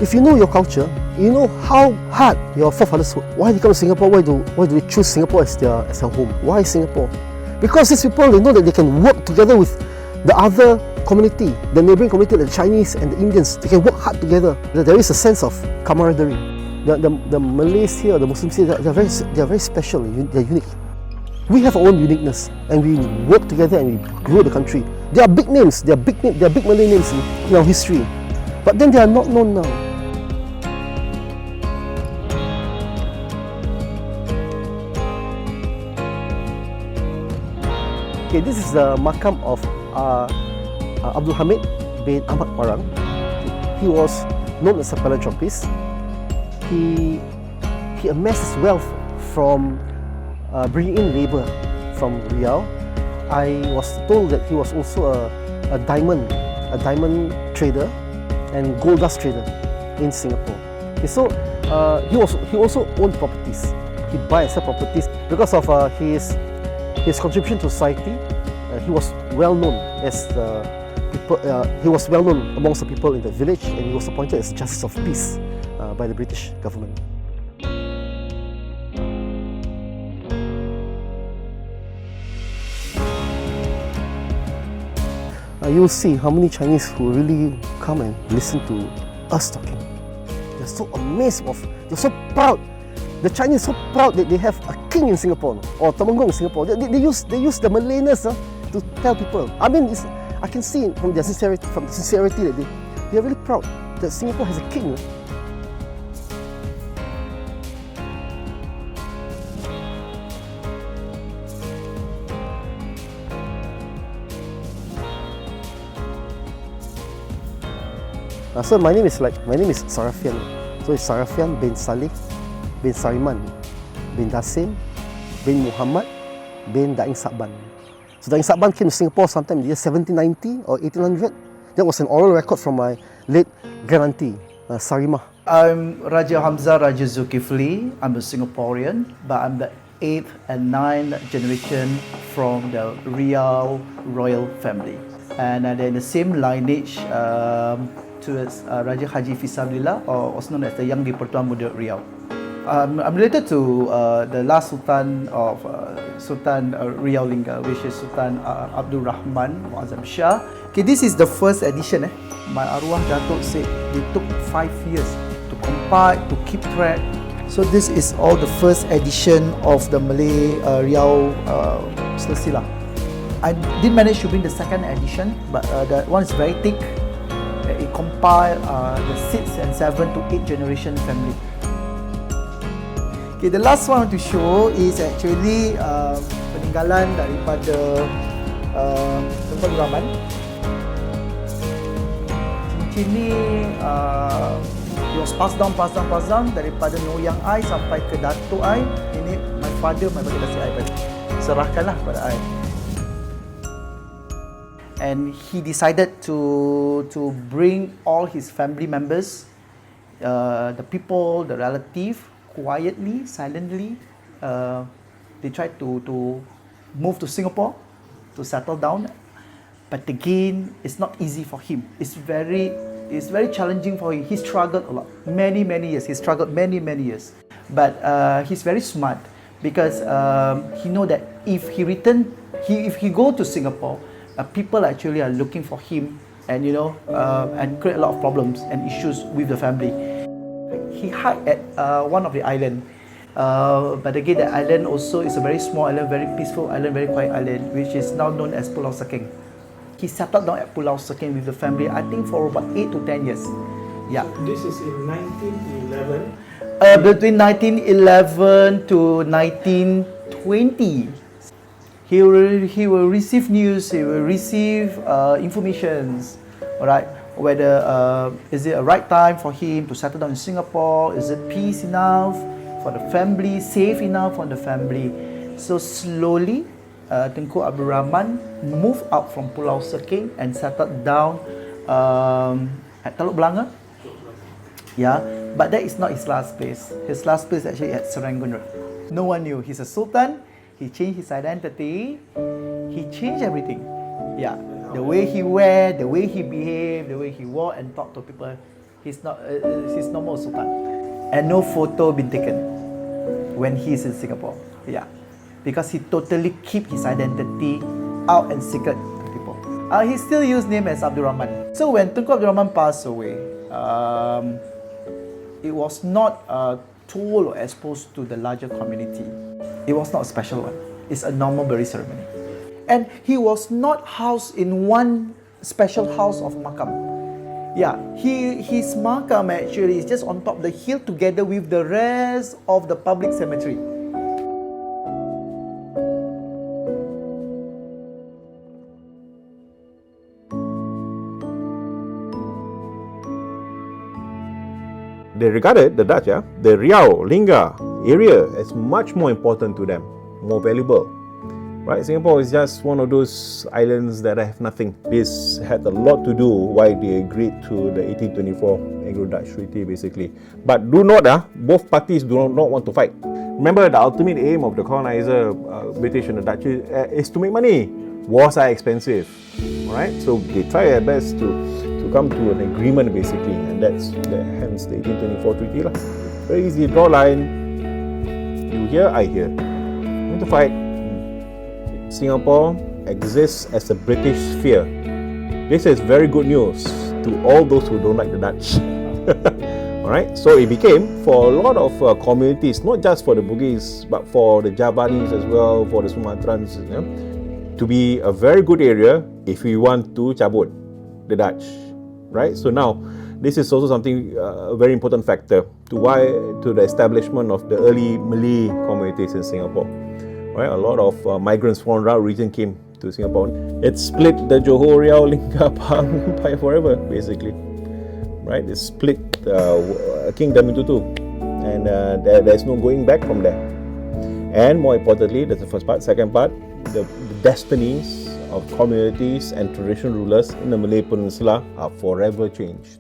If you know your culture, you know how hard your forefathers worked. Why they come to Singapore? Why do they choose Singapore as their home? Why Singapore? Because these people, they know that they can work together with the other community, the neighboring community, the Chinese and the Indians. They can work hard together. There is a sense of camaraderie. The Malays here, the Muslims here, they are very special. They are unique. We have our own uniqueness, and we work together and we grow the country. There are big names. There are big Malay names in our history, but then they are not known now. Okay, this is the makam of Abdul Hamid bin Ahmad Parang. He was known as a philanthropist. He amassed his wealth from bringing in labour from Riau. I was told that he was also a diamond trader and gold dust trader in Singapore. Okay, so he also owned properties. He buy and sell properties because of his contribution to society. He was well known as people. He was well known amongst the people in the village, and he was appointed as Justice of Peace by the British government. You'll see how many Chinese who really come and listen to us talking. They're so amazed they're so proud. The Chinese are so proud that they have a king in Singapore or Temenggung in Singapore. They use the Malayness to tell people. I mean, I can see from their sincerity, that they are really proud that Singapore has a king. So my name is Sarafian. So it's Sarafian bin Saleh bin Sariman bin Dasim bin Muhammad bin Daing Saban. So Daing Saban came to Singapore sometime in the year 1790 or 1800. That was an oral record from my late grandee, Sarimah. I'm Raja Hamzah Raja Zulkifli. I'm a Singaporean, but I'm the 8th and 9th generation from the Riau royal family. And then the same lineage towards Raja Haji Fisabilillah, or also known as the Yang di-Pertuan Muda Riau. I'm related to the last Sultan of Sultan Riau Lingga, which is Sultan Abdul Rahman Muazzam Shah. Okay, this is the first edition. My arwah Datuk said it took 5 years to compile, to keep track. So this is all the first edition of the Malay Riau silsilah. I did manage to bring the second edition, but that one is very thick. It compiled the 6th and 7th to 8th generation family. Okay, the last one I want to show is actually peninggalan daripada Tuan Abdul Rahman. Cincin ni it was passed down daripada noyang I sampai ke datuk I. Ini my father kasih I balik. Serahkanlah kepada I. And he decided to bring all his family members, the people, the relative, quietly, silently. They tried to move to Singapore to settle down, but again, it's not easy for him. It's very challenging for him. He struggled a lot, many years. He struggled many years, but he's very smart because he know that if he go to Singapore. People actually are looking for him, and and create a lot of problems and issues with the family. He hid at one of the island, but again, the island also is a very small island, very peaceful island, very quiet island, which is now known as Pulau Sekeng. He settled down at Pulau Sekeng with the family, I think for about 8 to 10 years. Yeah. This is in 1911. Between 1911 to 1920. He will receive news, he will receive informations, alright, whether is it a right time for him to settle down in Singapore, is it peace enough for the family, safe enough for the family. So slowly, Tunku Abdul Rahman moved out from Pulau Sekeng and settled down at Teluk Belanga. Yeah, but that is not his last place. His last place is actually at Serangoon Road. No one knew. He's a sultan. He changed his identity. He changed everything. Yeah, the way he wear, the way he behave, the way he walk and talk to people. He's normal sultan, and no photo been taken when he's in Singapore. Yeah, because he totally keep his identity out and secret to people. He still use name as Abdul Rahman. So when Tunku Abdul Rahman passed away, it was not told or exposed to the larger community. It was not a special one. It's a normal burial ceremony. And he was not housed in one special house of makam. Yeah, his makam actually is just on top of the hill together with the rest of the public cemetery. They regarded the Dutch, the Riau, Lingga area as much more important to them, more valuable. Right? Singapore is just one of those islands that have nothing. This had a lot to do why they agreed to the 1824 Anglo-Dutch Treaty, basically. But do note, both parties do not want to fight. Remember, the ultimate aim of the colonizer, British and the Dutch, is to make money. Wars are expensive, right? So they try their best to come to an agreement, basically, and hence the 1824 Treaty. Very easy, draw line. You hear, I hear. Want to fight? Singapore exists as a British sphere. This is very good news to all those who don't like the Dutch. Alright, so it became, for a lot of communities, not just for the Bugis, but for the Javanese as well, for the Sumatrans, to be a very good area if we want to cabut the Dutch. Right, so now this is also something a very important factor to the establishment of the early Malay communities in Singapore. Right, a lot of migrants from Riau region came to Singapore. It split the Johor, Riau, Lingga, Pahang Empire forever, basically. Right, it split a kingdom into two, and there's no going back from there. And more importantly, that's the first part. Second part, the destinies of communities and traditional rulers in the Malay Peninsula are forever changed.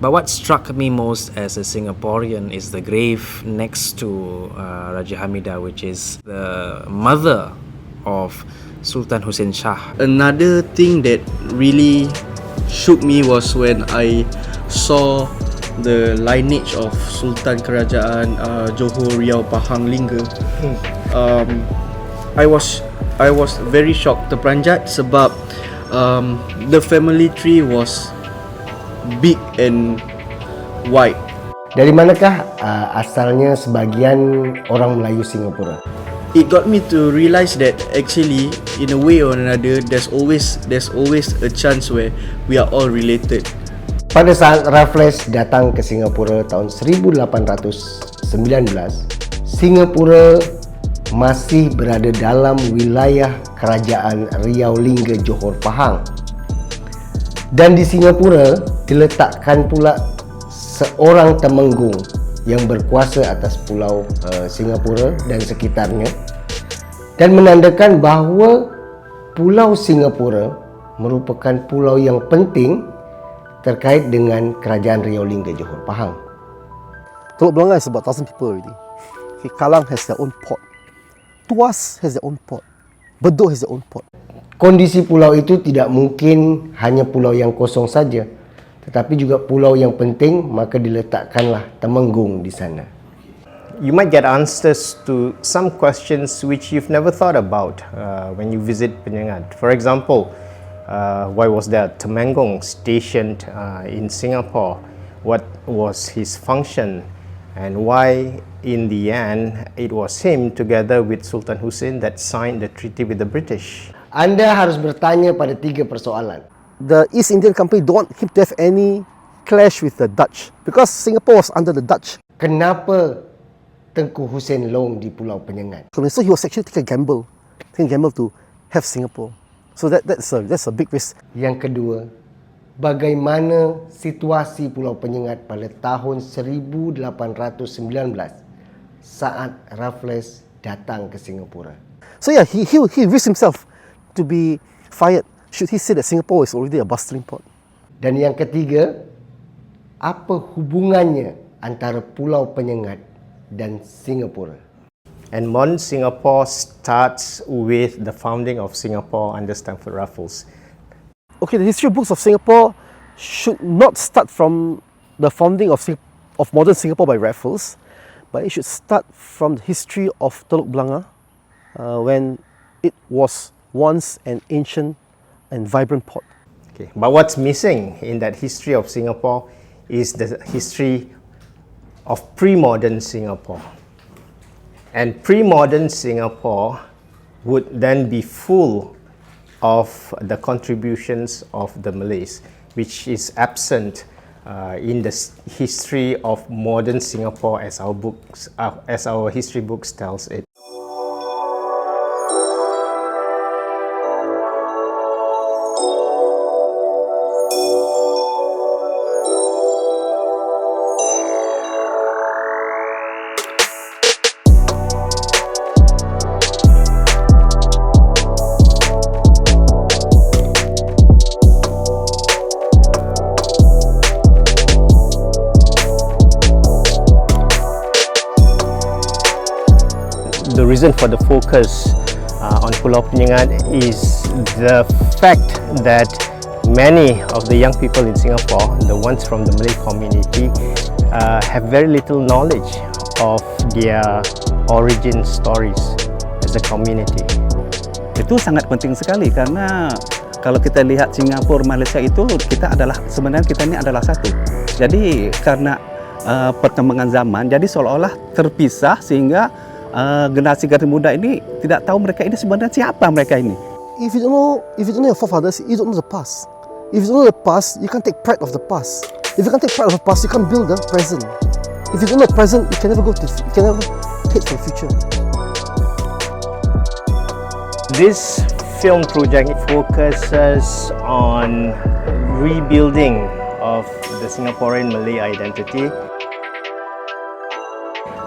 But what struck me most as a Singaporean is the grave next to Raja Hamidah, which is the mother of Sultan Hussein Shah. Another thing that really shook me was when I saw the lineage of Sultan Kerajaan Johor, Riau, Pahang, Lingga. I was very shocked, terperanjat sebab the family tree was big and wide. Dari manakah asalnya sebagian orang Melayu Singapura? It got me to realise that actually, in a way or another, there's always a chance where we are all related. Pada saat Raffles datang ke Singapura tahun 1819, Singapura masih berada dalam wilayah kerajaan Riau, Lingga, Johor, Pahang. Dan di Singapura diletakkan pula seorang temenggung yang berkuasa atas pulau Singapura dan sekitarnya, dan menandakan bahawa pulau Singapura merupakan pulau yang penting terkait dengan kerajaan Riau, Lingga, Johor, Pahang. Teluk Belanga is about 1,000 people already. Okay, Kallang has their own port. Tuas has their own port. Bedok has their own port. Kondisi pulau itu tidak mungkin hanya pulau yang kosong saja, tetapi juga pulau yang penting, maka diletakkanlah temenggung di sana. you might get answers to some questions which you've never thought about when you visit Penyengat. For example, why was there a Temenggung stationed in Singapore? What was his function? And why, in the end, it was him together with Sultan Hussein that signed the treaty with the British. Anda harus bertanya pada 3 persoalan. The East Indian Company don't want him to have any clash with the Dutch because Singapore was under the Dutch. Kenapa Tengku Hussein Long di Pulau Penyengat? So he was actually taking a gamble to have Singapore. So that's a big risk. Yang kedua, bagaimana situasi Pulau Penyengat pada tahun 1819 saat Raffles datang ke Singapura? So yeah, he risked himself to be fired should he say that Singapore is already a bustling port. Dan yang ketiga, apa hubungannya antara Pulau Penyengat dan Singapura? And modern Singapore starts with the founding of Singapore under Stamford Raffles. Okay, the history books of Singapore should not start from the founding of modern Singapore by Raffles, but it should start from the history of Teluk Blangah when it was once an ancient and vibrant port. Okay, but what's missing in that history of Singapore is the history of pre-modern Singapore. And pre-modern Singapore would then be full of the contributions of the Malays, which is absent in the history of modern Singapore as our history books tells it. The reason for the focus on Pulau Penyengat is the fact that many of the young people in Singapore, the ones from the Malay community, have very little knowledge of their origin stories as a community. Itu sangat penting sekali karena kalau kita lihat Singapura Malaysia itu sebenarnya kita ini adalah satu. Jadi karena perkembangan zaman jadi seolah-olah terpisah sehingga generasi muda ini tidak tahu mereka ini sebenarnya siapa mereka ini. If you don't know your forefathers, you don't know the past. If you don't know the past, you can't take pride of the past. If you can't take pride of the past, you can't build the present. If you don't know the present, you can never head for the future. This film project focuses on rebuilding of the Singaporean Malay identity.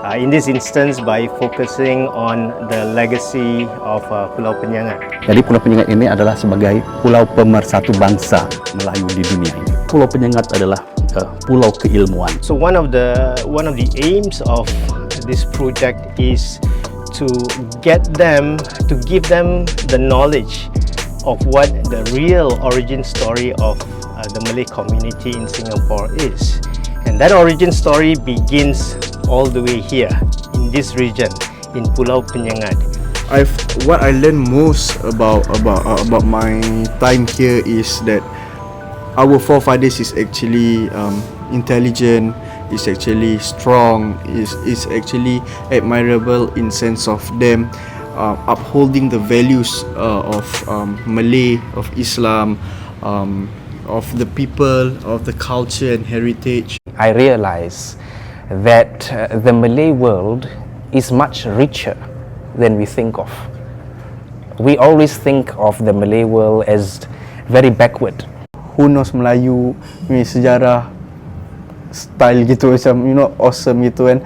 In this instance, by focusing on the legacy of Pulau Penyengat. Jadi Pulau Penyengat ini adalah sebagai pulau pemersatu bangsa Melayu di dunia ini. Pulau Penyengat adalah pulau keilmuan. So one of the aims of this project is to give them the knowledge of what the real origin story of the Malay community in Singapore is. And that origin story begins all the way here in this region in Pulau Penyengat. What I learned most about my time here is that our forefathers is actually intelligent, is actually strong, is actually admirable in sense of them upholding the values of Malay, of Islam, of the people, of the culture and heritage. I realize that the Malay world is much richer than we think of. We always think of the Malay world as very backward. Who knows Melayu, sejarah, style gitu macam awesome gitu kan.